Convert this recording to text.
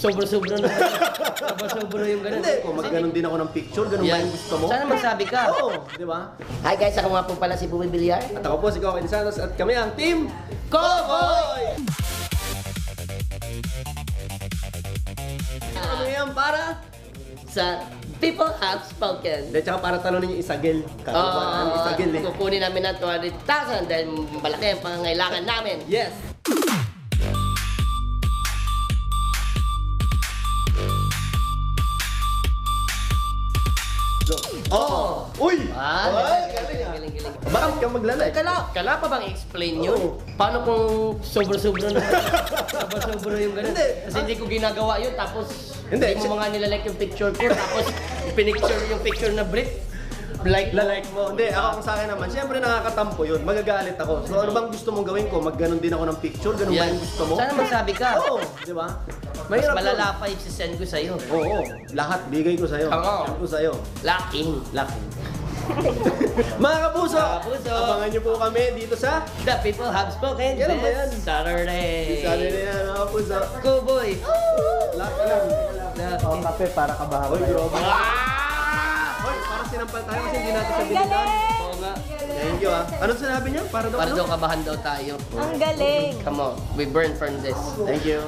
sobra-sobra na. Sobra-sobra yung ganun. Hindi, kung mag-ganon din ako ng picture, ganun ba yung gusto mo? Sana magsabi ka. Oo, di ba? Hi guys, ako nga po pala si Bumi Villar. At ako po si Coco Santos at kami ang Team Cowboy! Ano yan para? Sa People Have Spoken. Hindi, tsaka para talunin yung Isagel. Ang Isagel eh. Kukunin namin ng 200,000 dahil malaki ang pangangailangan namin. Yes! Oo! Uy! Galing. Bakit ka maglalay? Kala pa bang explain yun? Oo. Paano kung sobra-sobra na? Sobra-sobra yung ganun. Hindi. Kasi hindi ko ginagawa yun, tapos Hindi. hindi mo mga nilalike yung picture ko, tapos pinicture yung picture na brief. Like mo. Hindi, ako kung sa akin naman, siyempre nakakatampo yun. Magagalit ako. So ano bang gusto mong gawin ko? Magganon din ako ng picture? Ganun ba yung gusto mo? Sana magsabi ka. Oo, di ba? Mas Mahirap malala yun. pa i-send ko sa'yo. Oo, lahat bigay ko sa'yo. Come on. Send ko sa'yo. Lacking. Lucky. Mga kapuso, Mga kapuso, abangan niyo po kami dito sa The People Have Spoken Kailan ba yan? this Saturday. Saturday na mga kapuso. Cowboy. Lahat ka lang. Kape para kabahan. Hoy, grabe. Hoy, parang sinampal tayo kasi hindi natin siya binigyan. Oo nga. Thank you ah. Anong sinabi niya? Para daw Para ano? daw kabahan daw tayo. Ang galing. Come on, we burn from this. Thank you.